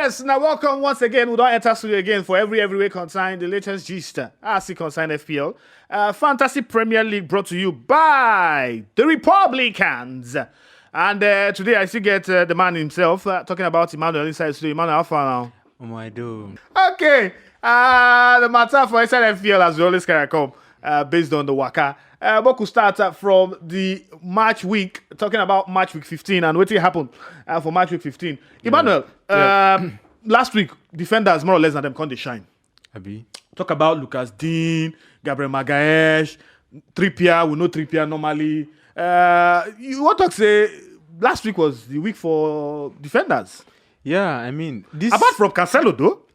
Yes, now welcome once again. We don't enter studio again for every week consign the latest gist. I see consign FPL. Fantasy Premier League brought to you by the Republicans. And today I still get the man himself talking about Emmanuel inside studio. Emmanuel, how far now? Oh my dude. Okay. The matter for inside FPL as we always carry come based on the waka. We could start from the match week, talking about match week 15 and what happened for match week 15. Emmanuel, last week, defenders more or less than them can't shine. Abi. Talk about Lucas Dean, Gabriel Magalhaes, Trippier. We know Trippier normally. You want to say last week was the week for defenders? Yeah, I mean, this. Apart from Cancelo, though.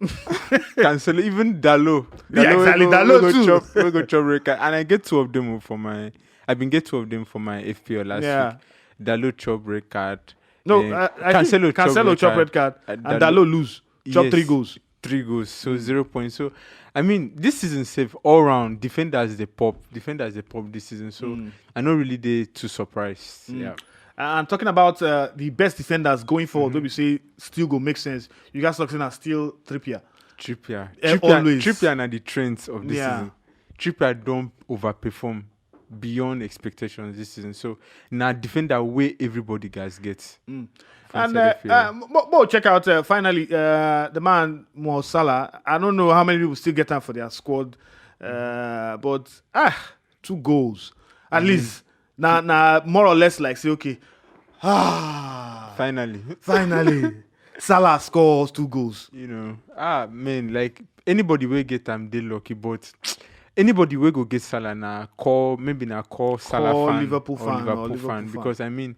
Cancelo, even Dalo. Yeah, exactly. Dalo too. We go chop record, and I get 2 of them for my. I've been get 2 of them for my FPL last week. Dalo chop red card. No, Cancelo chop red card, and Dalo lose. Chop 3 goals. 3 goals, so 0 points. So, I mean, this season safe all round. Defenders they pop this season. So, I'm not really there too surprised. Yeah. And talking about the best defenders going forward, we say still go make sense. You guys looking at still Trippier. Always. Trippier are the trends of this season. Trippier don't overperform beyond expectations this season. So now defender where everybody guys gets. And more check out finally the man Mo Salah. I don't know how many people still get him for their squad, but 2 goals at least. Now more or less like say okay. Finally. Salah scores 2 goals. You know, man, like anybody will get them, they lucky, but anybody will go get Salah now, call Salah fan Liverpool fan, because I mean,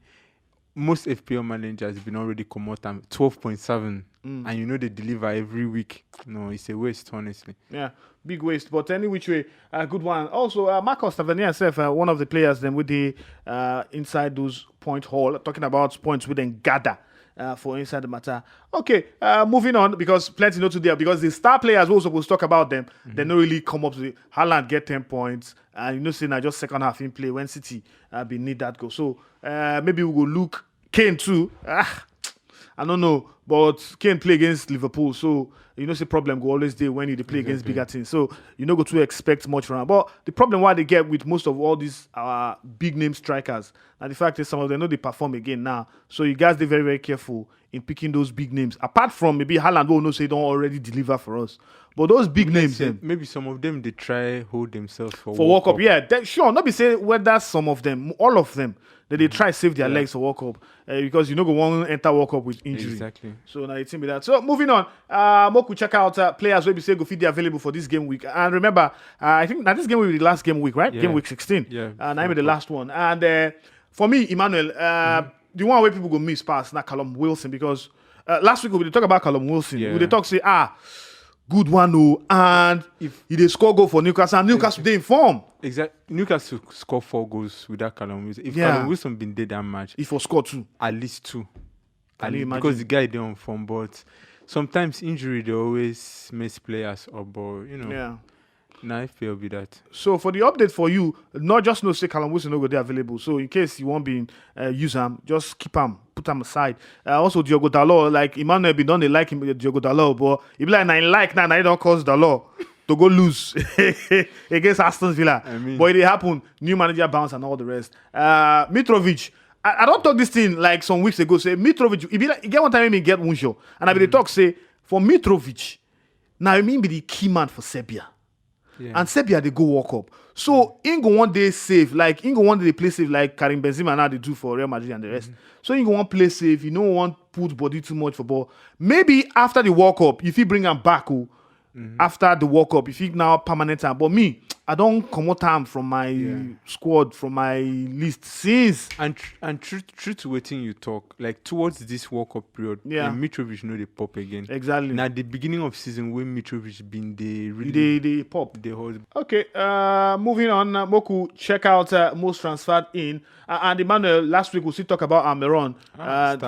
most FPL managers been already come out 12.7, and you know they deliver every week. No, it's a waste, honestly. Yeah, big waste. But any which way, good one. Also, Marcus Tavernier himself, one of the players then with the inside those point haul, talking about points within gather. For inside the matter. Okay, moving on because plenty not to there because the star players we're supposed to talk about them. They don't really come up to the Haaland get 10 points and you know saying just second half in play when City need that goal. So maybe we will look Kane too. I don't know, but Kane play against Liverpool, so you know the problem go always there when you play against bigger teams. So you know go to expect much from them. But the problem why they get with most of all these big name strikers, and the fact is some of them know they perform again now. So you guys be very, very careful in picking those big names. Apart from maybe Haaland will know say don't already deliver for us. But those big names, maybe some of them they try hold themselves for World Cup. Yeah, sure. Not be saying whether some of them, all of them, that they try save their legs for World Cup because you know go one enter World Cup with injury. Exactly. So now it's be that. So moving on, Moku check out players where we say go fit they available for this game week. And remember, I think now this game will be the last game week, right? Yeah. Game week 16. Yeah. And I'm the last one. And for me, Emmanuel, the one where people go miss pass not Callum Wilson because last week we talk about Callum Wilson. Yeah. We talk say good one, and if he score goal for Newcastle, and Newcastle they inform. Exactly. Newcastle score 4 goals without Callum Wilson. If Callum Wilson been dead that match, if he score 2, at least 2. Can you imagine? Because the guy they on form, but sometimes injury they always mess players up, but you know. Yeah. Now FPL be that. So for the update for you, not just no say Callum Wilson no go there available. So in case you won't be use him, just keep him, put him aside. Also Diogo Dalot, like Emmanuel be done they like him Diogo Dalot, but if like now he don't cause Dalot to go lose against Aston Villa. I mean, but it happened, new manager bounce and all the rest. Mitrovic. I don't talk this thing like some weeks ago. Say Mitrovic, he get one time he get one show, and I be the talk say for Mitrovic, now I mean be the key man for Serbia. Yeah. And Serbia they go World Cup. So Ingo one day safe, like Ingo one day they play safe like Karim Benzema now they do for Real Madrid and the rest. So Ingo one play safe, you don't want put body too much for ball. Maybe after the World Cup, if you bring him back, after the World Cup, if you now permanent time. But me, I don't come out time from my squad, from my list since. And true to waiting you talk, like towards this World Cup period, Mitrovic know they pop again. Exactly. Now the beginning of season when Mitrovic been they pop. They hold. Okay, moving on. Moku, check out most transferred in. And Emmanuel, last week we still talk about Almiron.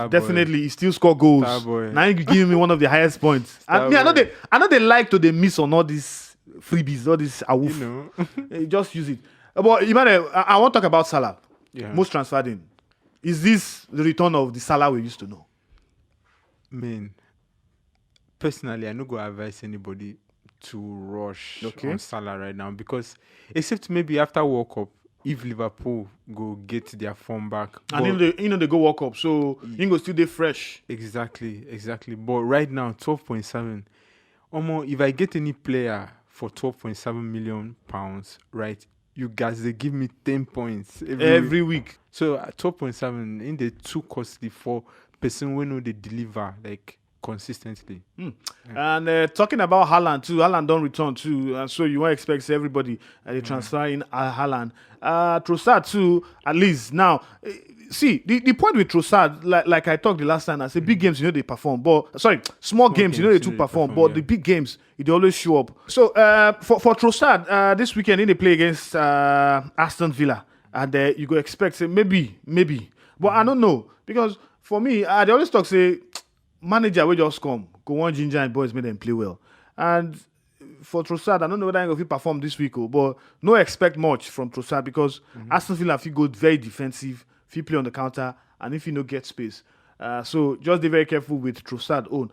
Definitely, he still score goals. Now you give me one of the highest points. And me, I know they like to they miss on all these freebies, all this awoof. You know. Just use it. But Emmanuel, I want to talk about Salah. Yeah. Most transferred in. Is this the return of the Salah we used to know? Man, personally, I no go advise anybody to rush Okay. on Salah right now because except maybe after World Cup, if Liverpool go get their form back. And they go walk up, so you go still dey fresh. Exactly. But right now, 12.7. If I get any player for 12.7 million pounds, right, you guys they give me 10 points Every week. So at 12.7, in the too costly for person we know they deliver like consistently. And talking about Haaland too, Haaland don't return too, and so you won't expect everybody they transfer in Haaland. Trossard too, at least now. See, the point with Trossard, like I talked the last time, I said big games, they perform. But small games, they too perform. But the big games, they always show up. So for Trossard, this weekend, they play against Aston Villa. And you go expect, say, maybe. But I don't know. Because for me, they always talk, say, manager will just come. Go on, Ginger and boys, make them play well. And for Trossard, I don't know whether I'm going to perform this week, but no expect much from Trossard because Aston Villa, if you go very defensive, if you play on the counter, and if you no get space. So just be very careful with Trossard own.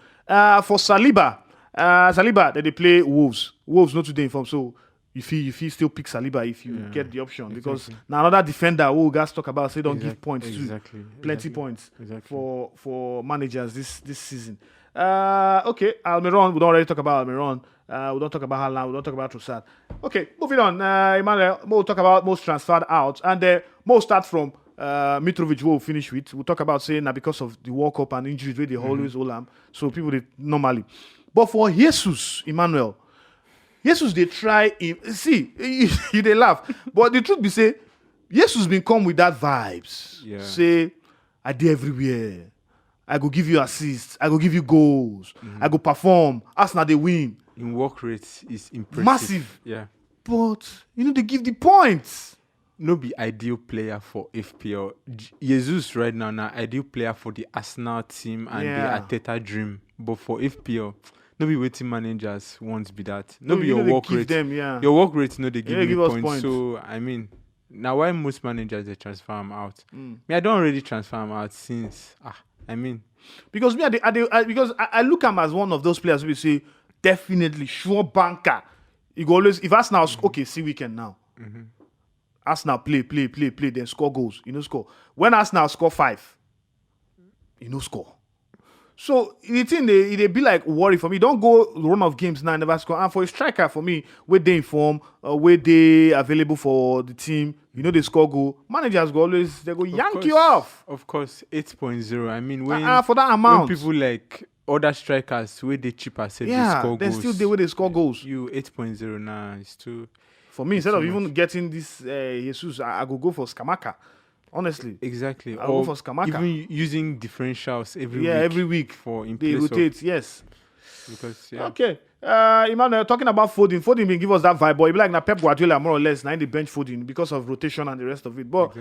For Saliba, they play Wolves. Wolves not today in form, so you still pick Saliba if you get the option because now another defender who guys talk about say don't give points to plenty points for managers this season. Okay, Almiron, we don't already talk about Almiron. We don't talk about Haaland, we don't talk about Trossard. Okay, moving on. Emmanuel, we'll talk about most transferred out, and we'll start from Mitrovic. We'll finish with. We'll talk about saying that because of the World Cup and injuries where they always hold him, so people they normally. But for Jesus, Emmanuel. Jesus, they try him. See, you they laugh. But the truth be say, Jesus been come with that vibes. Yeah. Say, I did everywhere. I go give you assists. I go give you goals. I go perform. Arsenal they win. In work rate is impressive. Massive. Yeah. But, they give the points. No be ideal player for FPL. Jesus right now, ideal player for the Arsenal team and the Arteta dream. But for FPL, no be waiting managers won't be that. No be your work rate. Your work rate, they give me points. So I mean, now why most managers they transfer them out? Me, I don't already transfer them out since. Because because I look at him as one of those players who say definitely sure banker. You go always if Arsenal okay, see weekend now. Arsenal play, then score goals. Score. When Arsenal score 5, score. So the thing they be like worry for me. Don't go run of games now, never score. And for a striker, for me, where they inform, where they available for the team, they score goal. Managers go always they go yank you off. Of course, 8.0. I mean, when for that amount, when people like other strikers where they cheaper say they score goals. Still there where they score goals. You 8.0 now is too. For me, instead of even getting this Jesus, I go for Skamaka. Honestly, exactly. I'll go for Skamaka. Even using differentials every week for in they place rotate. of, yes. Because okay. Emmanuel, talking about Foden been give us that vibe, but it be like Pep Guardiola more or less now in the bench Foden because of rotation and the rest of it. But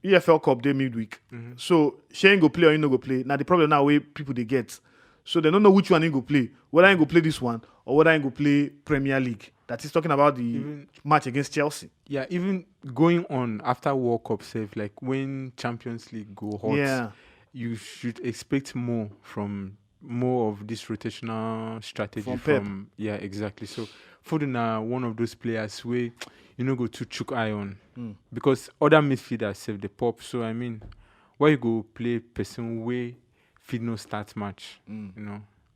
EFL Cup day midweek, so Shane go play or he no go play. Now the problem now where people they get, so they don't know which one he go play. Whether he go play this one or whether he go play Premier League. That is talking about the match against Chelsea. Yeah, even going on after World Cup save, like when Champions League go hot, you should expect more of this rotational strategy from yeah, exactly. So Foden one of those players where go to chook eye on because other midfielders save the pop. So I mean, why you go play person way fit no start match,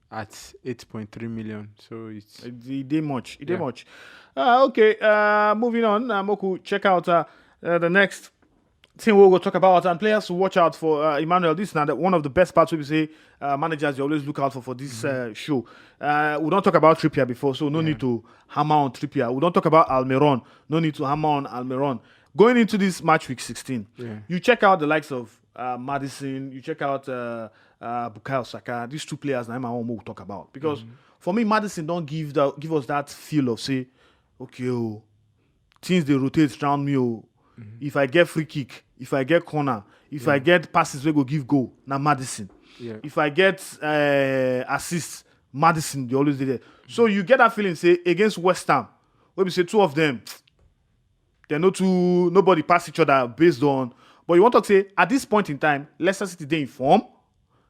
at 8.3 million. So it's it did much. Okay, moving on. Moku, check out the next thing we'll go talk about and players to watch out for. Emmanuel, this is now one of the best parts we say managers you always look out for this show. We don't talk about Trippier before, so no need to hammer on Trippier. We don't talk about Almiron, no need to hammer on Almiron. Going into this match week 16, you check out the likes of Maddison, you check out Bukayo Saka. These two players now we'll talk about because for me, Maddison don't give us that feel of say, okay, things they rotate around me. If I get free kick, if I get corner, if I get passes, we go give goal. Now Maddison. Yeah. If I get assists, Maddison, they always do there. So you get that feeling, say against West Ham, where we say two of them, they're nobody pass each other based on. But you want to say at this point in time, Leicester City they in form.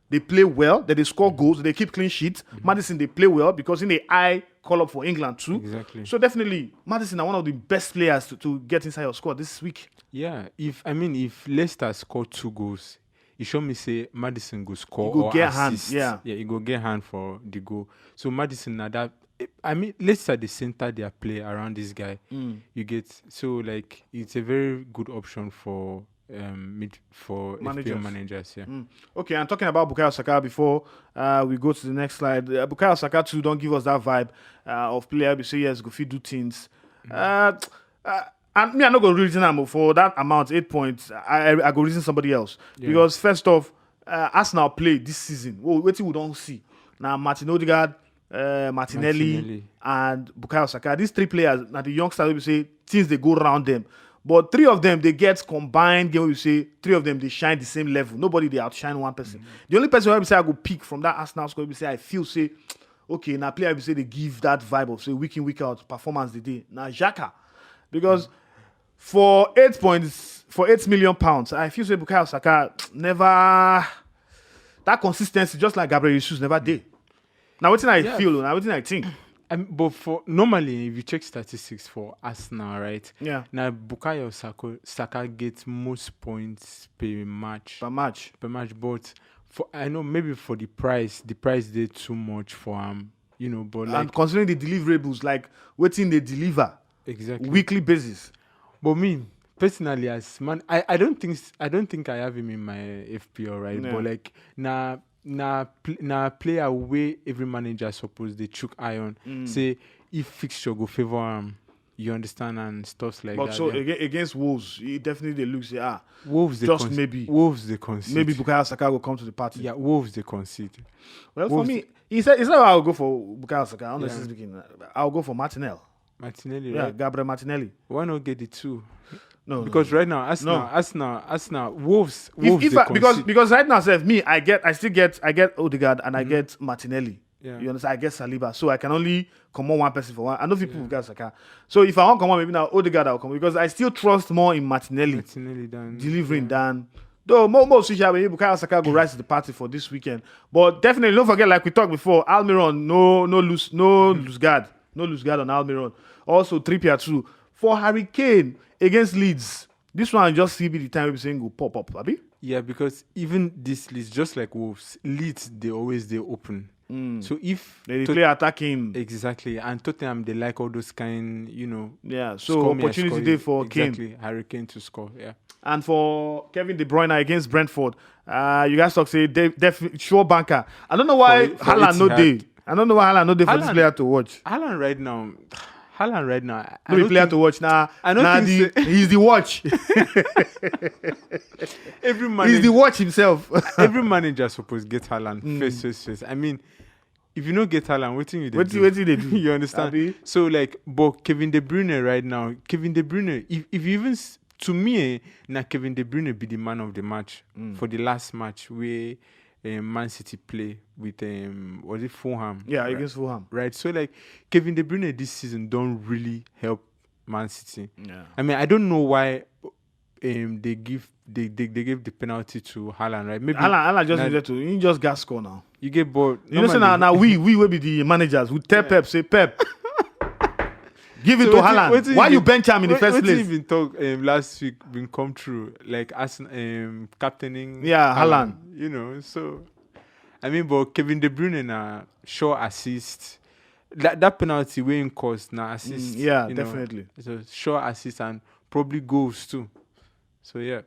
they play well, that they score goals, they keep clean sheets. Maddison, they play well because in the eye call up for England too. Exactly. So definitely, Maddison are one of the best players to get inside your squad this week. Yeah, if Leicester score 2 goals, you show me say Maddison go score go or get assist. hand, he go get hand for the goal. So Maddison now that Leicester they center their play around this guy. You get so like it's a very good option for FPL managers. Yeah. Okay, I'm talking about Bukayo Saka before we go to the next slide. Bukayo Saka too don't give us that vibe of player. We say yes, go fit do things. And me, I'm not going to reason him for that amount, 8 points. I go reason somebody else. Yeah. Because first off, Arsenal play this season. What we don't see. Now, Martin Odegaard, Martinelli, and Bukayo Saka. These 3 players, now the youngsters, we say, things they go around them. But 3 of them, they get combined game. We say 3 of them, they shine the same level. Nobody, they outshine one person. The only person where we say I go pick from that Arsenal squad, we say I feel, say, okay, now player, we say they give that vibe of, say, week in, week out, performance the day. Now, Xhaka. Because... For 8 points, for £8 million, I feel say Bukayo Saka never that consistency, just like Gabriel Jesus, never did. Now, what I feel, now what I think. But for normally, if you check statistics for Arsenal, right? Yeah. Now Bukayo Saka gets most points per match. But I know maybe for the price did too much for him, But and considering the deliverables, like waiting they deliver exactly weekly basis. But me personally, as man, I don't think I have him in my FPL, right? Yeah. But like na player way every manager suppose they chook eye on. Say if fixture go favor him, you understand and stuff like that. But so against Wolves, he definitely they look say Wolves they concede. Maybe Bukayo Saka will come to the party. Yeah, Wolves they concede. Well, for me, he said I'll go for Bukayo Saka. Honestly speaking, I'll go for Martinelli, right? Gabriel Martinelli. Why not get the 2? No, because right now Arsenal, Wolves. Because right now, I still get Odegaard and I get Martinelli. Yeah. You understand? I get Saliba, so I can only come on one person for one. I know people Bukayo Saka. So if I want to come on, maybe now Odegaard I'll come because I still trust more in Martinelli than delivering than. Though most maybe Bukayo Saka go rise to the party for this weekend. But definitely don't forget, like we talked before, Almiron, no loose guard on Almiron. Also Trippier too. For Harry Kane against Leeds, this one just see be the time we're saying go pop up, abi? Yeah, because even this Leeds, just like Wolves, Leeds they open. So if they play attacking exactly, and Tottenham they like all those kind, Yeah, so opportunity there for Kane. Harry Kane to score. Yeah. And for Kevin De Bruyne against Brentford, you guys talk say definitely sure banker. I don't know why Haaland no day. I don't know why Haaland no day for this player to watch. Haaland right now. No player to watch now. He's the watch. He's the watch himself. Every manager supposed to get Haaland face. I mean, if you don't get Haaland, what do you do? What do they do? You understand? Abi? So like, but Kevin De Bruyne right now, if you even to me, now Kevin De Bruyne be the man of the match for the last match where Man City play with was it Fulham? Yeah, right? Against Fulham. Right. So like Kevin De Bruyne this season don't really help Man City. Yeah. I mean, I don't know why they give the penalty to Haaland, right? Maybe Haaland just needed to. He just got score now. You get bored. You know, now we will be the managers. We tell Pep, say Pep. Give it to Haaland. Why you bench him in the first place? What even talk last week been come true like captaining Haaland. So I mean, but Kevin De Bruyne na sure assist. That penalty weighing cost na assist. Definitely. So sure assist and probably goals too. So yeah.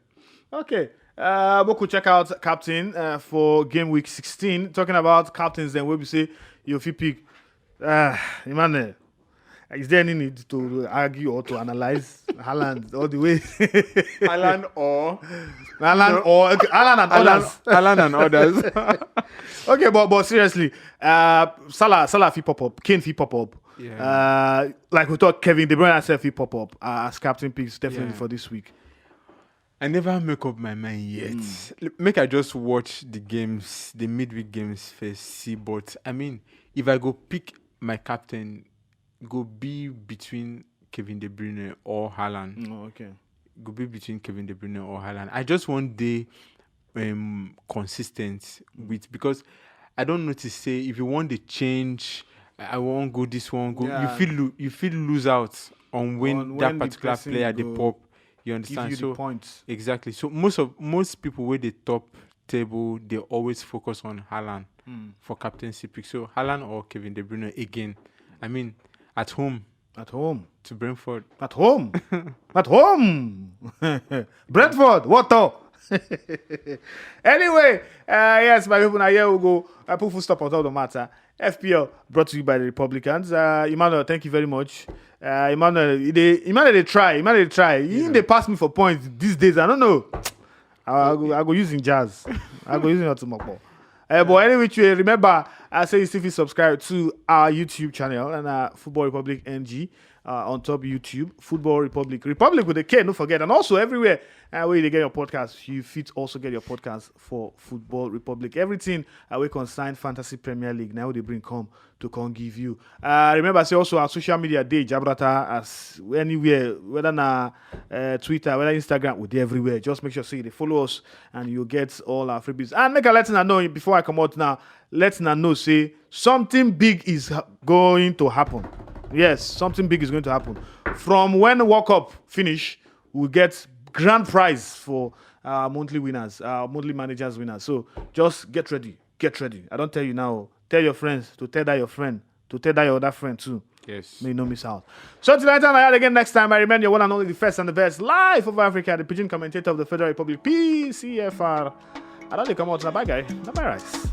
Okay. We could check out captain for game week 16. Talking about captains, then we say you pick Emmanuel. Is there any need to argue or to analyze Haaland all the way? Haaland and others. Okay, but seriously, Salah fit pop up, Kane fit pop up. Yeah. Like we thought, Kevin De Bruyne himself fit pop up as captain picks definitely for this week. I never make up my mind yet. Make I just watch the games, the midweek games first, see. But I mean, if I go pick my captain, go be between Kevin De Bruyne or Haaland. Oh, okay. Go be between Kevin De Bruyne or Haaland. I just want day consistent with, because I don't notice say if you want the change, I won't go this one go. Yeah. You feel lose out on when that particular player they pop. You understand? Give you the points. Exactly. So most people with the top table, they always focus on Haaland for captaincy pick. So Haaland or Kevin De Bruyne again. I mean, at home to Brentford. At home. At home. Brentford. What the? Anyway, yes, my people, now here we go. I put full stop on all the matter. FPL brought to you by the Republicans. Emmanuel, thank you very much. Emmanuel, they try. Yeah. They pass me for points these days. I don't know. I go using jazz. I go using Otumoko. But anyway, remember, I say you still subscribe to our YouTube channel and Football Republic NG on top YouTube. Football Republic with a K, don't forget. And also everywhere where you get your podcast, you fit also get your podcast for Football Republic. Everything we concern Fantasy Premier League now they bring come give you. Remember, say also our social media day Jabrata as anywhere, whether na Twitter, whether Instagram, we're there everywhere. Just make sure they follow us and you'll get all our freebies. And make a let know before I come out now. Let know say something big is going to happen. Yes, something big is going to happen. From when the World Cup finish, we'll get grand prize for our monthly winners, our monthly managers winners. So just get ready. I don't tell you now. Tell your friends to tell that your friend, to tell that your other friend too. Yes. May no miss out. So till I time again next time, I remain your one and only, the first and the best, live over Africa, the pigeon commentator of the Federal Republic, PCFR. I don't come out now. Bye, guy. Bye, rice.